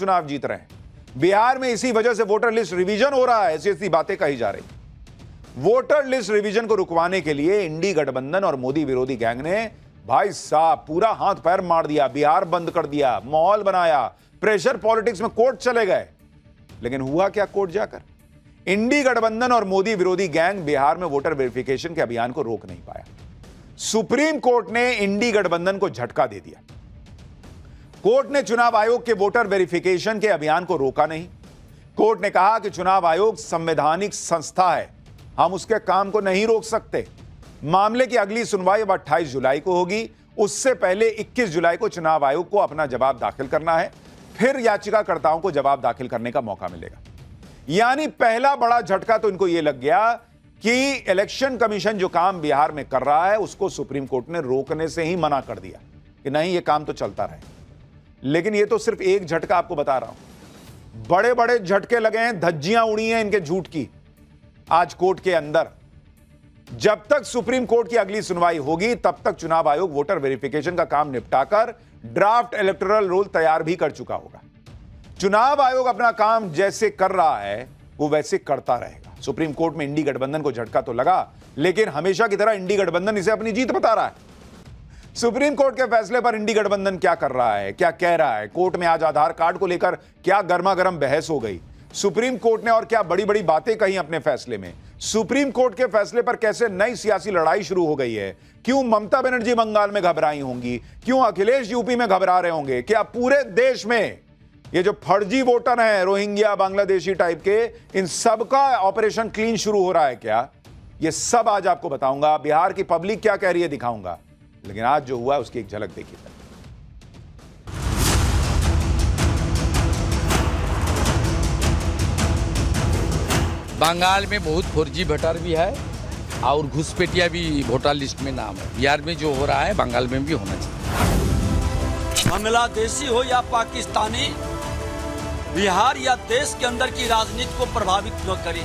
चुनाव जीत रहे हैं। बिहार में इसी वजह से वोटर लिस्ट रिवीजन हो रहा है, ऐसी ऐसी बातें कही जा रही। वोटर लिस्ट रिवीजन को रुकवाने के लिए इंडी गठबंधन और मोदी विरोधी गैंग ने भाई साहब पूरा हाथ पैर मार दिया, बिहार बंद कर दिया, माहौल बनाया, प्रेशर पॉलिटिक्स में कोर्ट चले गए। लेकिन हुआ क्या कोर्ट जाकर? इंडी गठबंधन और मोदी विरोधी गैंग बिहार में वोटर वेरिफिकेशन के अभियान को रोक नहीं पाया। सुप्रीम कोर्ट ने इंडी गठबंधन को झटका दे दिया। कोर्ट ने चुनाव आयोग के वोटर वेरिफिकेशन के अभियान को रोका नहीं। कोर्ट ने कहा कि चुनाव आयोग संवैधानिक संस्था है, हम उसके काम को नहीं रोक सकते। मामले की अगली सुनवाई अब 28 जुलाई को होगी। उससे पहले 21 जुलाई को चुनाव आयोग को अपना जवाब दाखिल करना है, फिर याचिकाकर्ताओं को जवाब दाखिल करने का मौका मिलेगा। यानी पहला बड़ा झटका तो इनको यह लग गया कि इलेक्शन कमीशन जो काम बिहार में कर रहा है उसको सुप्रीम कोर्ट ने रोकने से ही मना कर दिया कि नहीं, यह काम तो चलता रहे। लेकिन यह तो सिर्फ एक झटका आपको बता रहा हूं, बड़े बड़े झटके लगे हैं, धज्जियां उड़ी हैं इनके झूठ की आज कोर्ट के अंदर। जब तक सुप्रीम कोर्ट की अगली सुनवाई होगी तब तक चुनाव आयोग वोटर वेरिफिकेशन का काम निपटाकर ड्राफ्ट इलेक्टोरल रोल तैयार भी कर चुका होगा। चुनाव आयोग अपना काम जैसे कर रहा है वो वैसे करता रहेगा। सुप्रीम कोर्ट में इंडी गठबंधन को झटका तो लगा, लेकिन हमेशा की तरह इंडी गठबंधन इसे अपनी जीत बता रहा है। सुप्रीम कोर्ट के फैसले पर इंडी गठबंधन क्या कर रहा है, क्या कह रहा है? कोर्ट में आज आधार कार्ड को लेकर क्या गर्मा गर्म बहस हो गई। सुप्रीम कोर्ट ने और क्या बड़ी बड़ी बातें कही अपने फैसले में। सुप्रीम कोर्ट के फैसले पर कैसे नई सियासी लड़ाई शुरू हो गई है। क्यों ममता बनर्जी बंगाल में घबराई होंगी, क्यों अखिलेश यूपी में घबरा रहे होंगे। क्या पूरे देश में ये जो फर्जी वोटर हैं, रोहिंग्या बांग्लादेशी टाइप के, इन सब का ऑपरेशन क्लीन शुरू हो रहा है क्या? ये सब आज आपको बताऊंगा। बिहार की पब्लिक क्या कह रही है दिखाऊंगा। लेकिन आज जो हुआ उसकी एक झलक देखिए। बंगाल में बहुत फर्जी वोटर भी है और घुसपैठिया भी वोटर लिस्ट में नाम है। बिहार में जो हो रहा है बंगाल में भी होना चाहिए। बांग्लादेशी हो या पाकिस्तानी, बिहार या देश के अंदर की राजनीति को प्रभावित न करे।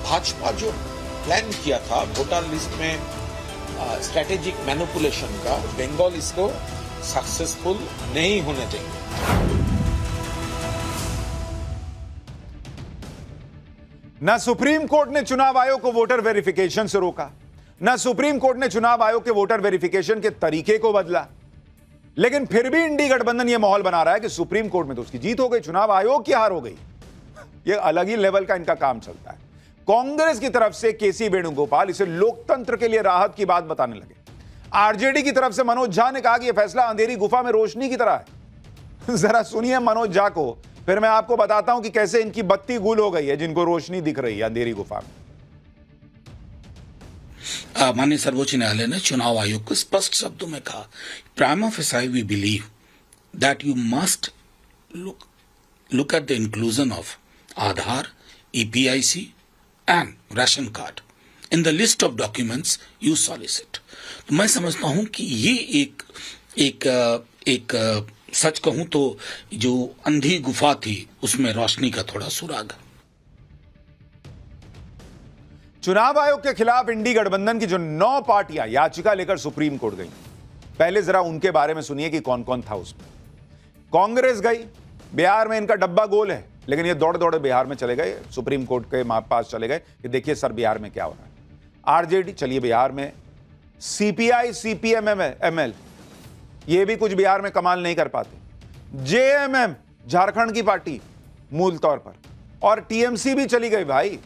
भाजपा जो प्लान किया था वोटर लिस्ट में स्ट्रेटेजिक मैनिपुलेशन का, बंगाल इसको सक्सेसफुल नहीं होने देंगे। ना सुप्रीम कोर्ट ने चुनाव आयोग को वोटर वेरिफिकेशन से रोका, ना सुप्रीम कोर्ट ने चुनाव आयोग के वोटर वेरिफिकेशन के तरीके को बदला। लेकिन फिर भी इंडी गठबंधन यह माहौल बना रहा है कि सुप्रीम कोर्ट में तो उसकी जीत हो गई, चुनाव आयोग की हार हो गई। यह अलग ही लेवल का इनका काम चलता है। कांग्रेस की तरफ से केसी वेणुगोपाल इसे लोकतंत्र के लिए राहत की बात बताने लगे। आरजेडी की तरफ से मनोज झा ने कहा कि यह फैसला अंधेरी गुफा में रोशनी की तरह है। जरा सुनिए मनोज झा को, फिर मैं आपको बताता हूं कि कैसे इनकी बत्ती गुल हो गई है जिनको रोशनी दिख रही है अंधेरी गुफा में। माननीय सर्वोच्च न्यायालय ने चुनाव आयोग को स्पष्ट शब्दों में कहा, prima facie we believe that you must look at the inclusion of Aadhaar, EPIC and ration card in the list of documents you solicit. तो मैं समझता हूं कि ये एक सच कहूं तो जो अंधी गुफा थी उसमें रोशनी का थोड़ा सुराग। चुनाव आयोग के खिलाफ इंडी गठबंधन की जो 9 पार्टियां याचिका लेकर सुप्रीम कोर्ट गई, पहले जरा उनके बारे में सुनिए कि कौन कौन था उसमें। कांग्रेस गई, बिहार में इनका डब्बा गोल है, लेकिन ये दौड़े दौड़े बिहार में चले गए, सुप्रीम कोर्ट के पास चले गए कि देखिए सर बिहार में क्या हो रहा है। आरजेडी चलिए बिहार में, सीपीआई सीपीएम एमएल ये भी कुछ बिहार में कमाल नहीं कर पाते। जेएमएम झारखंड की पार्टी मूल तौर पर, और टीएमसी भी चली गई भाई।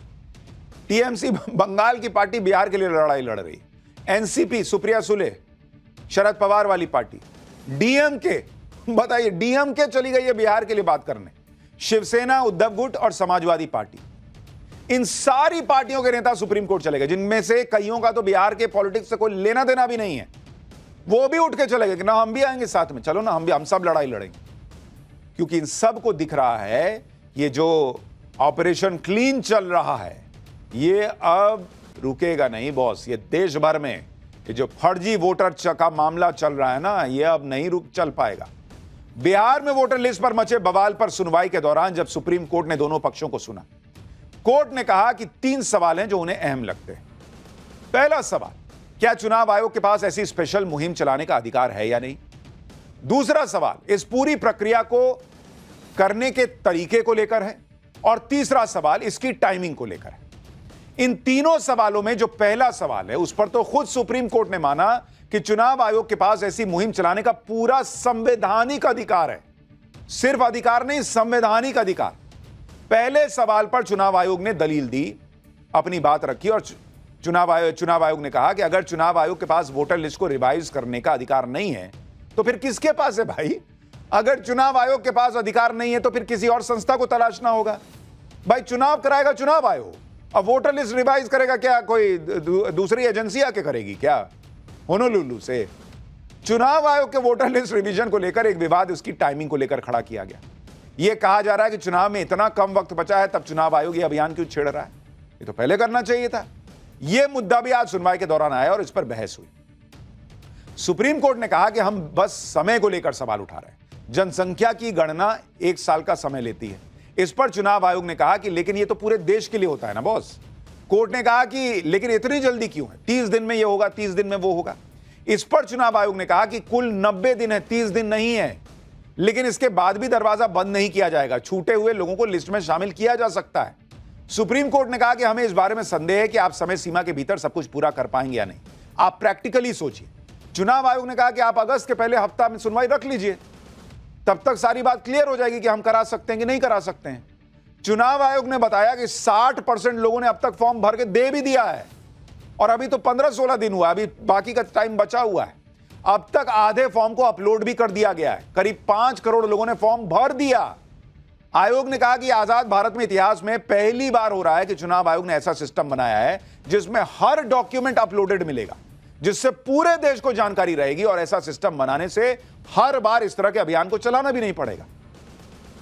टीएमसी बंगाल की पार्टी बिहार के लिए लड़ाई लड़ रही। एनसीपी सुप्रिया सुले, शरद पवार वाली पार्टी। डीएमके, बताइए डीएमके चली गई है बिहार के लिए बात करने। शिवसेना, उद्धव गुट और समाजवादी पार्टी, इन सारी पार्टियों के नेता सुप्रीम कोर्ट चले गए, जिनमें से कईयों का तो बिहार के पॉलिटिक्स से कोई लेना देना भी नहीं है। वो भी उठ के चले गए कि ना हम भी आएंगे साथ में, चलो ना हम सब लड़ाई लड़ेंगे। क्योंकि इन सब को दिख रहा है ये जो ऑपरेशन क्लीन चल रहा है ये अब रुकेगा नहीं बॉस। ये देश भर में ये जो फर्जी वोटर का मामला चल रहा है ना, ये अब नहीं रुक चल पाएगा। बिहार में वोटर लिस्ट पर मचे बवाल पर सुनवाई के दौरान जब सुप्रीम कोर्ट ने दोनों पक्षों को सुना, कोर्ट ने कहा कि 3 सवाल हैं जो उन्हें अहम लगते हैं। पहला सवाल, क्या चुनाव आयोग के पास ऐसी स्पेशल मुहिम चलाने का अधिकार है या नहीं? दूसरा सवाल, इस पूरी प्रक्रिया को करने के तरीके को लेकर है और तीसरा सवाल इसकी टाइमिंग को लेकर है। इन तीनों सवालों में जो पहला सवाल है उस पर तो खुद सुप्रीम कोर्ट ने माना कि चुनाव आयोग के पास ऐसी मुहिम चलाने का पूरा संवैधानिक अधिकार है। सिर्फ अधिकार नहीं, संवैधानिक अधिकार। पहले सवाल पर चुनाव आयोग ने दलील दी, अपनी बात रखी और चुनाव आयोग ने कहा कि अगर चुनाव आयोग के पास वोटर लिस्ट को रिवाइज करने का अधिकार नहीं है तो फिर किसके पास है भाई? अगर चुनाव आयोग के पास अधिकार नहीं है तो फिर किसी और संस्था को तलाशना होगा। भाई चुनाव कराएगा चुनाव आयोग, अब वोटर लिस्ट रिवाइज करेगा क्या कोई दूसरी एजेंसी आके करेगी क्या होनोलुलु से? चुनाव आयोग के वोटर लिस्ट रिवीजन को लेकर एक विवाद उसकी टाइमिंग को लेकर खड़ा किया गया। यह कहा जा रहा है कि चुनाव में इतना कम वक्त बचा है तब चुनाव आयोग ये अभियान क्यों छेड़ रहा है? ये तो पहले करना चाहिए था। यह मुद्दा भी आज सुनवाई के दौरान आया और इस पर बहस हुई। सुप्रीम कोर्ट ने कहा कि हम बस समय को लेकर सवाल उठा रहे हैं। जनसंख्या की गणना 1 साल का समय लेती है। इस पर चुनाव आयोग ने कहा कि लेकिन ये तो पूरे देश के लिए होता है ना बॉस। कोर्ट ने कहा कि लेकिन इतनी जल्दी क्यों है? 30 दिन में ये होगा, 30 दिन में वो होगा। इस पर चुनाव आयोग ने कहा कि कुल 90 दिन है, 30 दिन नहीं है, लेकिन इसके बाद भी दरवाजा बंद नहीं किया जाएगा। छूटे हुए लोगों को लिस्ट में शामिल किया जा सकता है। सुप्रीम कोर्ट ने कहा कि हमें इस बारे में संदेह है कि आप समय सीमा के भीतर सब कुछ पूरा कर पाएंगे या नहीं। आप प्रैक्टिकली सोचिए। चुनाव आयोग ने कहा कि आप अगस्त के पहले हफ्ता में सुनवाई रख लीजिए, तब तक सारी बात क्लियर हो जाएगी कि हम करा सकते हैं कि नहीं करा सकते हैं। चुनाव आयोग ने बताया कि 60% लोगों ने अब तक फॉर्म भर के दे भी दिया है और अभी तो 15-16 दिन हुआ, अभी बाकी का टाइम बचा हुआ है। अब तक आधे फॉर्म को अपलोड भी कर दिया गया है। करीब 5 करोड़ लोगों ने फॉर्म भर दिया। आयोग ने कहा कि आजाद भारत में इतिहास में पहली बार हो रहा है कि चुनाव आयोग ने ऐसा सिस्टम बनाया है जिसमें हर डॉक्यूमेंट अपलोडेड मिलेगा, जिससे पूरे देश को जानकारी रहेगी और ऐसा सिस्टम बनाने से हर बार इस तरह के अभियान को चलाना भी नहीं पड़ेगा।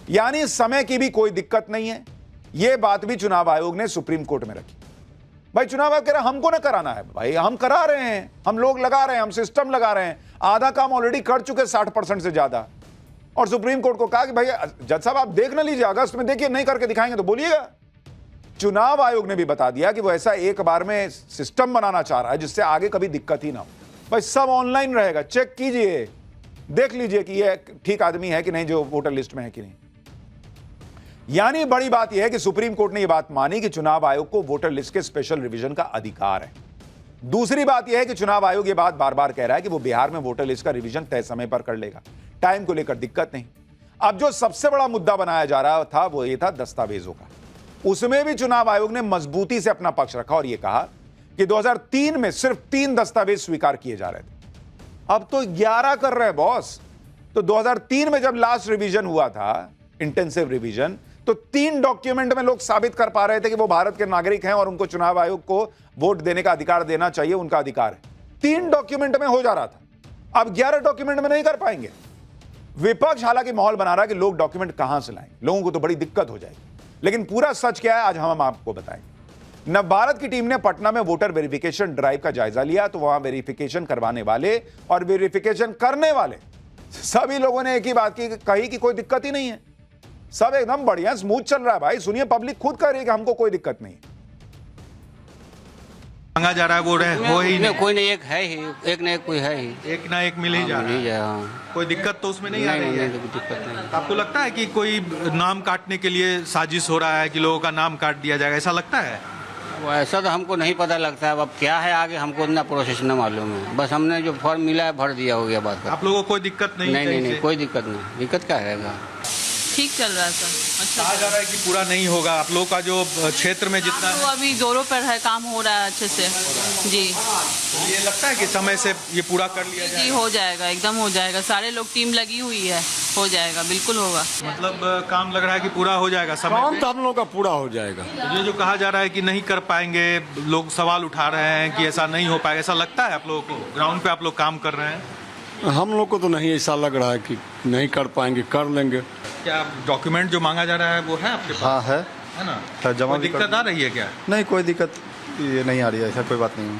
यानी समय की भी कोई दिक्कत नहीं है। यह बात भी चुनाव आयोग ने सुप्रीम कोर्ट में रखी। भाई चुनाव आयोग कह रहा है हमको ना कराना है, भाई हम करा रहे हैं, हम लोग लगा रहे हैं, हम सिस्टम लगा रहे हैं, आधा काम ऑलरेडी कर चुके 60% से ज्यादा। और सुप्रीम कोर्ट को कहा कि भाई जज साहब आप देख ना लीजिए, अगस्त में देखिए, नहीं करके दिखाएंगे तो बोलिएगा। चुनाव आयोग ने भी बता दिया कि वो ऐसा एक बार में सिस्टम बनाना चाह रहा है जिससे आगे कभी दिक्कत ही ना हो। भाई सब ऑनलाइन रहेगा, चेक कीजिए, देख लीजिए कि ये ठीक आदमी है कि नहीं जो वोटर लिस्ट में है कि नहीं। यानी बड़ी बात यह है कि सुप्रीम कोर्ट ने यह बात मानी कि चुनाव आयोग को वोटर लिस्ट के स्पेशल रिवीजन का अधिकार है। दूसरी बात यह है कि चुनाव आयोग यह बात बार बार कह रहा है कि वो बिहार में वोटर लिस्ट का रिवीजन तय समय पर कर लेगा, टाइम को लेकर दिक्कत नहीं। अब जो सबसे बड़ा मुद्दा बनाया जा रहा था वो ये था दस्तावेजों का। उसमें भी चुनाव आयोग ने मजबूती से अपना पक्ष रखा और यह कहा कि 2003 में सिर्फ 3 दस्तावेज स्वीकार किए जा रहे थे, अब तो 11 कर रहे हैं बॉस। तो 2003 में जब लास्ट रिवीजन हुआ था, इंटेंसिव रिवीजन, तो 3 डॉक्यूमेंट में लोग साबित कर पा रहे थे कि वो भारत के नागरिक हैं और उनको चुनाव आयोग को वोट देने का अधिकार देना चाहिए, उनका अधिकार है। 3 डॉक्यूमेंट में हो जा रहा था, अब 11 डॉक्यूमेंट में नहीं कर पाएंगे। विपक्ष हालांकि माहौल बना रहा है कि लोग डॉक्यूमेंट कहां से लाएं, लोगों को तो बड़ी दिक्कत हो जाएगी। लेकिन पूरा सच क्या है आज हम आपको बताएंगे। नवभारत की टीम ने पटना में वोटर वेरिफिकेशन ड्राइव का जायजा लिया तो वहां वेरिफिकेशन करवाने वाले और वेरिफिकेशन करने वाले सभी लोगों ने एक ही बात कही कि कोई दिक्कत ही नहीं है, सब एकदम बढ़िया स्मूथ चल रहा है। भाई सुनिए, पब्लिक खुद कह रही है कि हमको कोई दिक्कत नहीं। मांगा जा रहा है वो हो ही नहीं, कोई नहीं, एक है ही, एक ना एक कोई है ही, एक ना एक मिल ही जा रहा है। हाँ। कोई दिक्कत तो उसमें नहीं आ रही है। कोई दिक्कत नहीं। आपको लगता है कि कोई नाम काटने के लिए साजिश हो रहा है कि लोगों का नाम काट दिया जाएगा, ऐसा लगता है? वो ऐसा तो हमको नहीं पता लगता है, अब क्या है आगे हमको इतना प्रोसेस न मालूम है। बस हमने जो फॉर्म मिला है भर दिया, हो गया बात का। आप लोगों को कोई दिक्कत नहीं? नहीं, कोई दिक्कत नहीं। दिक्कत क्या रहेगा, ठीक चल रहा था। अच्छा कहा जा रहा है कि पूरा नहीं होगा। आप लोगों का जो क्षेत्र में जितना तो अभी जोरों पर है, काम हो रहा है अच्छे से जी। ये लगता है कि समय से ये पूरा कर लिया जी हो जाएगा, एकदम हो जाएगा। सारे लोग टीम लगी हुई है, हो जाएगा, बिल्कुल होगा। मतलब काम लग रहा है कि पूरा हो जाएगा समय काम तो हम लोगों का पूरा हो जाएगा। ये जो कहा जा रहा है कि नहीं कर पाएंगे, लोग सवाल उठा रहे हैं कि ऐसा नहीं हो पाएगा, ऐसा लगता है आप लोगों को? ग्राउंड पे आप लोग काम कर रहे हैं? हम लोग को तो नहीं ऐसा लग रहा है कि नहीं कर पाएंगे, कर लेंगे। क्या डॉक्यूमेंट जो मांगा जा रहा है वो है आपके पास? हाँ है ना? तो जमा कोई दिक्कत आ रही है क्या? नहीं, कोई दिक्कत ये नहीं आ रही है, ऐसा कोई बात नहीं है।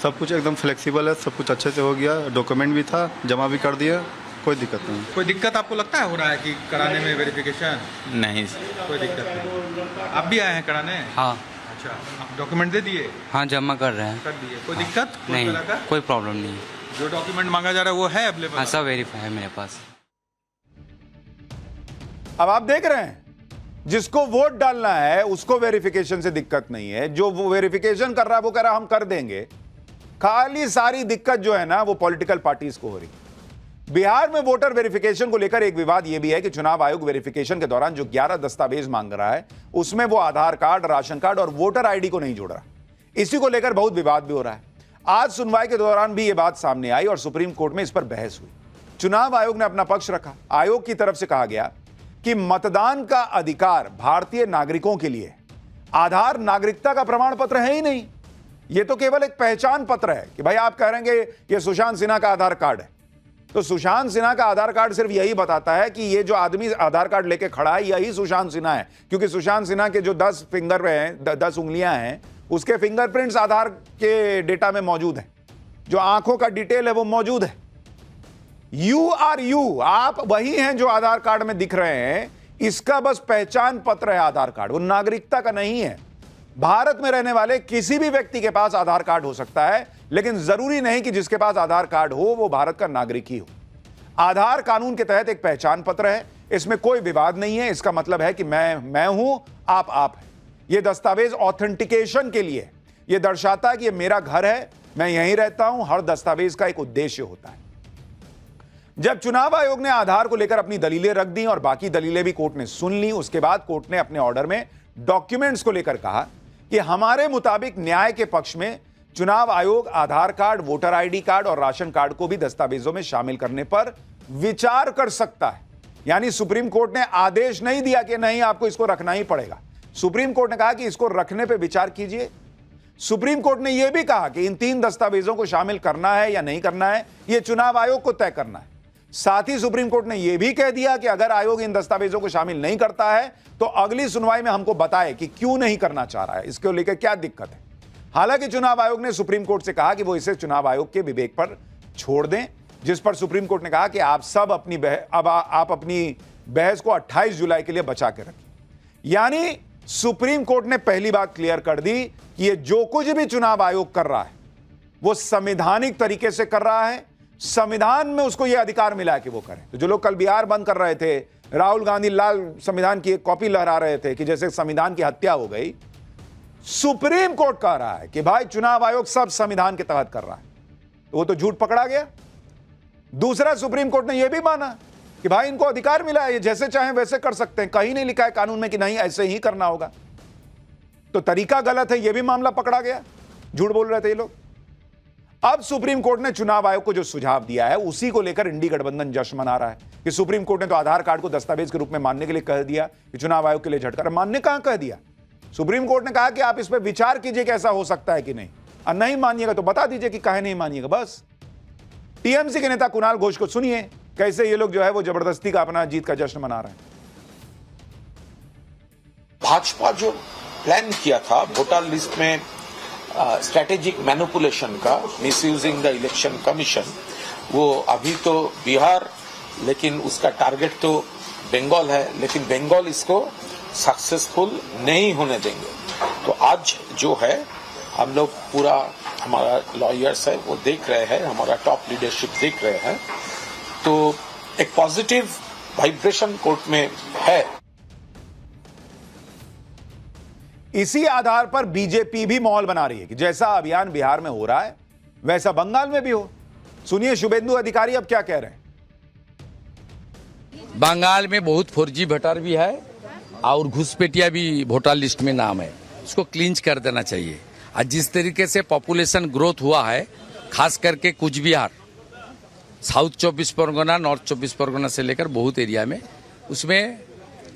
सब कुछ एकदम फ्लेक्सिबल है, सब कुछ अच्छे से हो गया, डॉक्यूमेंट भी था, जमा भी कर दिया, कोई दिक्कत नहीं। कोई दिक्कत आपको लगता है हो रहा है कि कराने में वेरिफिकेशन? नहीं, कोई दिक्कत नहीं। आप भी आए हैं कराने? हाँ अच्छा, आप डॉक्यूमेंट दे दिए? हाँ, जमा कर रहे हैं। कर दिए। कोई दिक्कत नहीं, तरह का? कोई प्रॉब्लम नहीं। जो डॉक्यूमेंट मांगा जा रहा है वो है अवेलेबल? हाँ, सब वेरीफाई है मेरे पास। अब आप देख रहे हैं, जिसको वोट डालना है उसको वेरिफिकेशन से दिक्कत नहीं है, जो वो वेरिफिकेशन कर रहा है वो कह रहा हम कर देंगे। खाली सारी दिक्कत जो है ना वो पॉलिटिकल पार्टीज को हो रही है। बिहार में वोटर वेरिफिकेशन को लेकर एक विवाद यह भी है कि चुनाव आयोग वेरिफिकेशन के दौरान जो 11 दस्तावेज मांग रहा है उसमें वो आधार कार्ड, राशन कार्ड और वोटर आईडी को नहीं जोड़ रहा। इसी को लेकर बहुत विवाद भी हो रहा है। आज सुनवाई के दौरान भी यह बात सामने आई और सुप्रीम कोर्ट में इस पर बहस हुई। चुनाव आयोग ने अपना पक्ष रखा। आयोग की तरफ से कहा गया कि मतदान का अधिकार भारतीय नागरिकों के लिए आधार नागरिकता का प्रमाण पत्र है ही नहीं, यह तो केवल एक पहचान पत्र है कि भाई आप कह रहे हैं कि यह सुशांत सिन्हा का आधार कार्ड है, तो सुशांत सिन्हा का आधार कार्ड सिर्फ यही बताता है कि ये जो आदमी आधार कार्ड लेके खड़ा है यही सुशांत सिन्हा है, क्योंकि सुशांत सिन्हा के जो 10 फिंगर हैं, 10 उंगलियां हैं, उसके फिंगरप्रिंट्स आधार के डेटा में मौजूद हैं। जो आंखों का डिटेल है वो मौजूद है। यू आर यू, आप वही हैं जो आधार कार्ड में दिख रहे हैं। इसका बस पहचान पत्र है आधार कार्ड, वो नागरिकता का नहीं है। भारत में रहने वाले किसी भी व्यक्ति के पास आधार कार्ड हो सकता है, लेकिन जरूरी नहीं कि जिसके पास आधार कार्ड हो वो भारत का नागरिक ही हो। आधार कानून के तहत एक पहचान पत्र है, इसमें कोई विवाद नहीं है। इसका मतलब है कि मैं हूं, आप हैं। यह दस्तावेज ऑथेंटिकेशन के लिए यह दर्शाता है कि यह मेरा घर है, मैं यहीं रहता हूं। हर दस्तावेज का एक उद्देश्य होता है। जब चुनाव आयोग ने आधार को लेकर अपनी दलीलें रख दी और बाकी दलीलें भी कोर्ट ने सुन ली, उसके बाद कोर्ट ने अपने ऑर्डर में डॉक्यूमेंट्स को लेकर कहा कि हमारे मुताबिक न्याय के पक्ष में चुनाव आयोग आधार कार्ड, वोटर आईडी कार्ड और राशन कार्ड को भी दस्तावेजों में शामिल करने पर विचार कर सकता है। यानी सुप्रीम कोर्ट ने आदेश नहीं दिया कि नहीं आपको इसको रखना ही पड़ेगा। सुप्रीम कोर्ट ने कहा कि इसको रखने पर विचार कीजिए। सुप्रीम कोर्ट ने यह भी कहा कि इन 3 दस्तावेजों को शामिल करना है या नहीं करना है यह चुनाव आयोग को तय करना है। साथ ही सुप्रीम कोर्ट ने यह भी कह दिया कि अगर आयोग इन दस्तावेजों को शामिल नहीं करता है तो अगली सुनवाई में हमको बताए कि क्यों नहीं करना चाह रहा है, इसको लेकर क्या दिक्कत है। हालांकि चुनाव आयोग ने सुप्रीम कोर्ट से कहा कि वो इसे चुनाव आयोग के विवेक पर छोड़ दें, जिस पर सुप्रीम कोर्ट ने कहा कि आप सब अपनी बहस को 28 जुलाई के लिए बचा के रखें। यानी सुप्रीम कोर्ट ने पहली बात क्लियर कर दी कि ये जो कुछ भी चुनाव आयोग कर रहा है वो संवैधानिक तरीके से कर रहा है। संविधान में उसको यह अधिकार मिला है कि वो करे। तो जो लोग कल बिहार बंद कर रहे थे, राहुल गांधी लाल संविधान की एक कॉपी लहरा रहे थे कि जैसे संविधान की हत्या हो गई, सुप्रीम कोर्ट कह रहा है कि भाई चुनाव आयोग सब संविधान के तहत कर रहा है, तो वो तो झूठ पकड़ा गया। दूसरा, सुप्रीम कोर्ट ने यह भी माना कि भाई इनको अधिकार मिला है, ये जैसे चाहें वैसे कर सकते हैं, कहीं नहीं लिखा है कानून में कि नहीं ऐसे ही करना होगा। तो तरीका गलत है, यह भी मामला पकड़ा गया, झूठ बोल रहे थे ये लोग। अब सुप्रीम कोर्ट ने चुनाव आयोग को जो सुझाव दिया है उसी को लेकर इंडी गठबंधन जश्न मना रहा है कि सुप्रीम कोर्ट ने तो आधार कार्ड को दस्तावेज के रूप में मानने के लिए कह दिया कि चुनाव आयोग के लिए झटका। मानने कहां कह दिया? सुप्रीम कोर्ट ने कहा कि आप इस पर विचार कीजिए कि ऐसा हो सकता है कि नहीं, और नहीं मानिएगा तो बता दीजिए कि काहे नहीं मानिएगा। बस टीएमसी के नेता कुणाल घोष को सुनिए कैसे ये लोग जो है वो जबरदस्ती का अपना जीत का जश्न मना रहे हैं। भाजपा जो प्लान किया था वोटर लिस्ट में स्ट्रेटेजिक मैनिपुलेशन का, मिसयूजिंग द इलेक्शन कमीशन, वो अभी तो बिहार, लेकिन उसका टारगेट तो बंगाल है, लेकिन बंगाल इसको सक्सेसफुल नहीं होने देंगे। तो आज जो है हम लोग पूरा, हमारा लॉयर्स है वो देख रहे हैं, हमारा टॉप लीडरशिप देख रहे हैं, तो एक पॉजिटिव वाइब्रेशन कोर्ट में है। इसी आधार पर बीजेपी भी माहौल बना रही है कि जैसा अभियान बिहार में हो रहा है वैसा बंगाल में भी हो। सुनिए शुभेंदु अधिकारी अब क्या कह रहे हैं। बंगाल में बहुत फर्जी वोटर भी है और घुसपैठिया भी वोटर लिस्ट में नाम है, उसको क्लींच कर देना चाहिए। और जिस तरीके से पॉपुलेशन ग्रोथ हुआ है, खास करके कुछ बिहार, साउथ 24 परगना, नॉर्थ 24 परगना से लेकर बहुत एरिया में, उसमें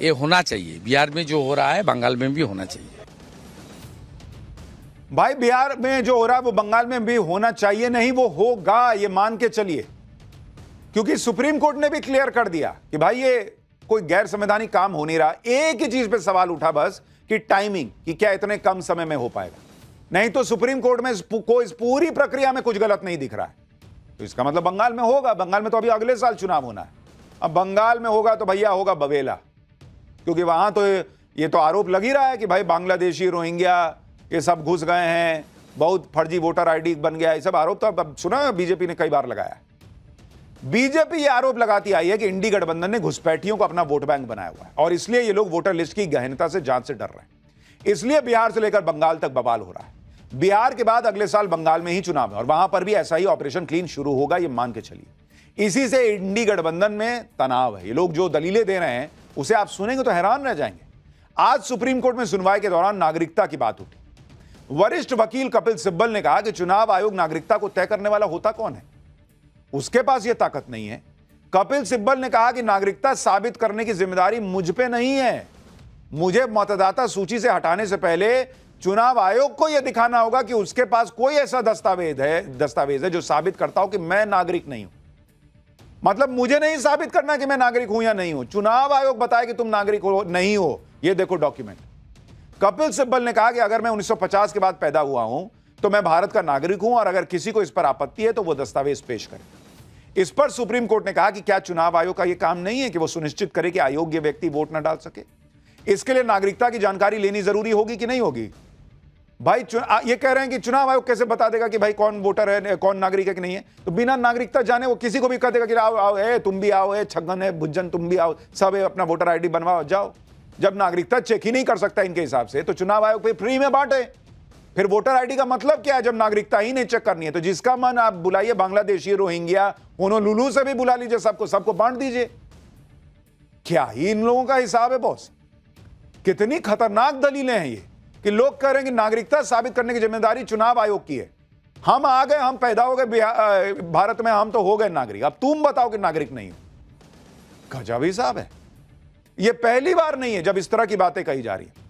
ये होना चाहिए। बिहार में जो हो रहा है बंगाल में भी होना चाहिए। भाई बिहार में जो हो रहा है वो बंगाल में भी होना चाहिए, नहीं वो होगा, ये मान के चलिए, क्योंकि सुप्रीम कोर्ट ने भी क्लियर कर दिया कि भाई ये कोई गैर संवैधानिक काम हो नहीं रहा। एक ही चीज पे सवाल उठा बस कि टाइमिंग, कि क्या इतने कम समय में हो पाएगा। नहीं तो सुप्रीम कोर्ट में कोई इस पूरी प्रक्रिया में कुछ गलत नहीं दिख रहा है, तो इसका मतलब बंगाल में होगा। बंगाल में तो अभी अगले साल चुनाव होना है। अब बंगाल में होगा तो भैया होगा बवेला, क्योंकि वहां तो ये तो आरोप लग ही रहा है कि भाई बांग्लादेशी, रोहिंग्या ये सब घुस गए हैं, बहुत फर्जी वोटर आईडी बन गया, ये सब आरोप तो अब सुना बीजेपी ने कई बार लगाया। बीजेपी ये आरोप लगाती आई है कि इंडी गठबंधन ने घुसपैठियों को अपना वोट बैंक बनाया हुआ है और इसलिए ये लोग वोटर लिस्ट की गहनता से जांच से डर रहे हैं। इसलिए बिहार से लेकर बंगाल तक बवाल हो रहा है। बिहार के बाद अगले साल बंगाल में ही चुनाव है और वहां पर भी ऐसा ही ऑपरेशन क्लीन शुरू होगा, ये मान के चलिए। इसी से इंडी गठबंधन में तनाव है। ये लोग जो दलीलें दे रहे हैं उसे आप सुनेंगे तो हैरान रह जाएंगे। आज सुप्रीम कोर्ट में सुनवाई के दौरान नागरिकता की बात उठी। वरिष्ठ वकील कपिल सिब्बल ने कहा कि चुनाव आयोग नागरिकता को तय करने वाला होता कौन है, उसके पास यह ताकत नहीं है। कपिल सिब्बल ने कहा कि नागरिकता साबित करने की जिम्मेदारी मुझ पे नहीं है। मुझे मतदाता सूची से हटाने से पहले चुनाव आयोग को यह दिखाना होगा कि उसके पास कोई ऐसा दस्तावेज है जो साबित करता हो कि मैं नागरिक नहीं हूं। मतलब मुझे नहीं साबित करना कि मैं नागरिक हूं या नहीं हूं, चुनाव आयोग बताए कि तुम नागरिक हो नहीं हो, यह देखो डॉक्यूमेंट। कपिल सिब्बल ने कहा कि अगर मैं 1950 के बाद पैदा हुआ हूं तो मैं भारत का नागरिक हूं और अगर किसी को इस पर आपत्ति है तो वो दस्तावेज पेश करे। इस पर सुप्रीम कोर्ट ने कहा कि क्या चुनाव आयोग का यह काम नहीं है कि वो सुनिश्चित करे कि अयोग्य व्यक्ति वोट न डाल सके। इसके लिए नागरिकता की जानकारी लेनी जरूरी होगी कि नहीं होगी। भाई ये कह रहे हैं कि चुनाव आयोग कैसे बता देगा कि भाई कौन वोटर है, कौन नागरिक है कि नहीं है। तो बिना नागरिकता जाने वो किसी को भी कह देगा कि आओ आओ, तुम भी आओ, छगन है भुज्जन तुम भी आओ, सब अपना वोटर आईडी बनवाओ जाओ। जब नागरिकता चेक ही नहीं कर सकता इनके हिसाब से तो चुनाव आयोग पे फ्री में बांटे। फिर वोटर आईडी का मतलब क्या है जब नागरिकता ही नहीं चेक करनी है। तो जिसका मन आप बुलाइए, बांग्लादेशी, रोहिंग्या, होनोलुलु से भी बुला लीजिए, सबको बांट दीजिए। क्या ही इन लोगों का हिसाब है बॉस। कितनी खतरनाक दलीलें हैं ये कि लोग कह रहे हैं कि नागरिकता साबित करने की जिम्मेदारी चुनाव आयोग की है। हम आ गए, हम पैदा हो गए भारत में, हम तो हो गए नागरिक, अब तुम बताओ कि नागरिक नहीं हो। गजब हिसाब है। यह पहली बार नहीं है जब इस तरह की बातें कही जा रही है।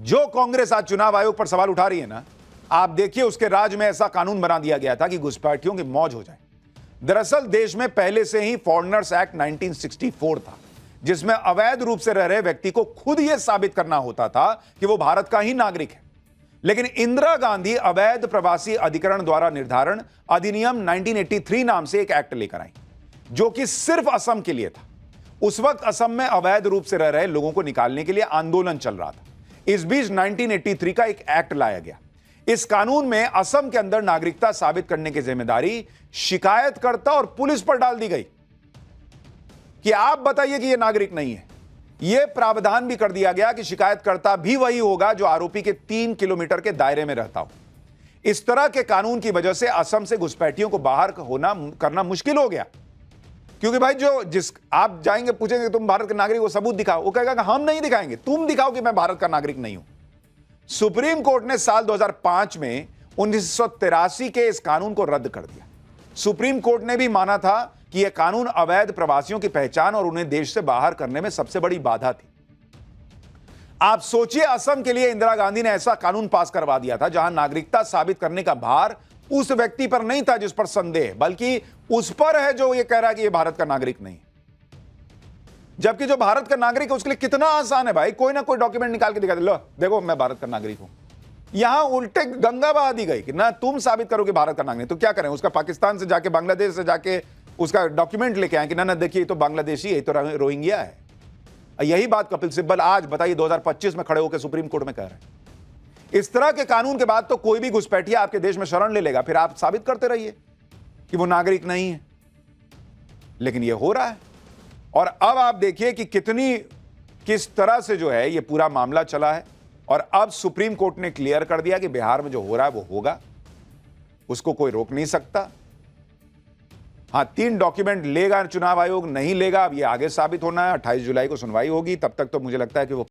जो कांग्रेस आज चुनाव आयोग पर सवाल उठा रही है ना, आप देखिए उसके राज में ऐसा कानून बना दिया गया था कि घुसपैठियों की मौज हो जाए। दरअसल देश में पहले से ही फॉरेनर्स एक्ट 1964 था जिसमें अवैध रूप से रह रहे व्यक्ति को खुद यह साबित करना होता था कि वो भारत का ही नागरिक है। लेकिन इंदिरा गांधी अवैध प्रवासी अधिकरण द्वारा निर्धारण अधिनियम 1983 नाम से एक एक्ट लेकर आई जो कि सिर्फ असम के लिए था। उस वक्त असम में अवैध रूप से रह रहे लोगों को निकालने के लिए आंदोलन चल रहा था। इस बीच 1983 का एक एक्ट लाया गया। इस कानून में असम के अंदर नागरिकता साबित करने की जिम्मेदारी शिकायतकर्ता और पुलिस पर डाल दी गई कि आप बताइए कि यह नागरिक नहीं है। यह प्रावधान भी कर दिया गया कि शिकायतकर्ता भी वही होगा जो आरोपी के 3 किलोमीटर के दायरे में रहता हो। इस तरह के कानून की वजह से असम से घुसपैठियों को बाहर करना मुश्किल हो गया, क्योंकि भाई आप जाएंगे पूछेंगे तुम भारत के नागरिक हो, सबूत दिखाओ, वो कहेगा कि हम नहीं दिखाएंगे, तुम दिखाओ कि मैं भारत का नागरिक नहीं हूं। सुप्रीम कोर्ट ने साल 2005 में 1983 के इस कानून को रद्द कर दिया। सुप्रीम कोर्ट ने भी माना था कि यह कानून अवैध प्रवासियों की पहचान और उन्हें देश से बाहर करने में सबसे बड़ी बाधा थी। आप सोचिए, असम के लिए इंदिरा गांधी ने ऐसा कानून पास करवा दिया था जहां नागरिकता साबित करने का भार उस व्यक्ति पर नहीं था जिस पर संदेह, बल्कि उस पर है जो ये कह रहा है कि ये भारत का नागरिक नहीं है। जबकि जो भारत का नागरिक है उसके लिए कितना आसान है भाई, कोई ना कोई डॉक्यूमेंट निकाल के दिखा दे, लो देखो मैं भारत का नागरिक हूं। यहां उल्टे गंगा बहा दी गई कि ना तुम साबित करो कि भारत का नागरिक, तो क्या करें, उसका पाकिस्तान से जाके, बांग्लादेश से जाके उसका डॉक्यूमेंट लेके आए कि ना देखिए तो बांग्लादेशी है, तो रोहिंग्या है। यही बात कपिल सिब्बल आज बताइए 2025 में खड़े होकर सुप्रीम कोर्ट में कह रहे हैं। इस तरह के कानून के बाद तो कोई भी घुसपैठिया आपके देश में शरण ले लेगा, फिर आप साबित करते रहिए कि वो नागरिक नहीं है। लेकिन ये हो रहा है और अब आप देखिए कि किस तरह से जो है ये पूरा मामला चला है। और अब सुप्रीम कोर्ट ने क्लियर कर दिया कि बिहार में जो हो रहा है वो होगा, उसको कोई रोक नहीं सकता। हां, 3 डॉक्यूमेंट लेगा चुनाव आयोग, नहीं लेगा अब ये आगे साबित होना है। 28 जुलाई को सुनवाई होगी, तब तक तो मुझे लगता है कि वो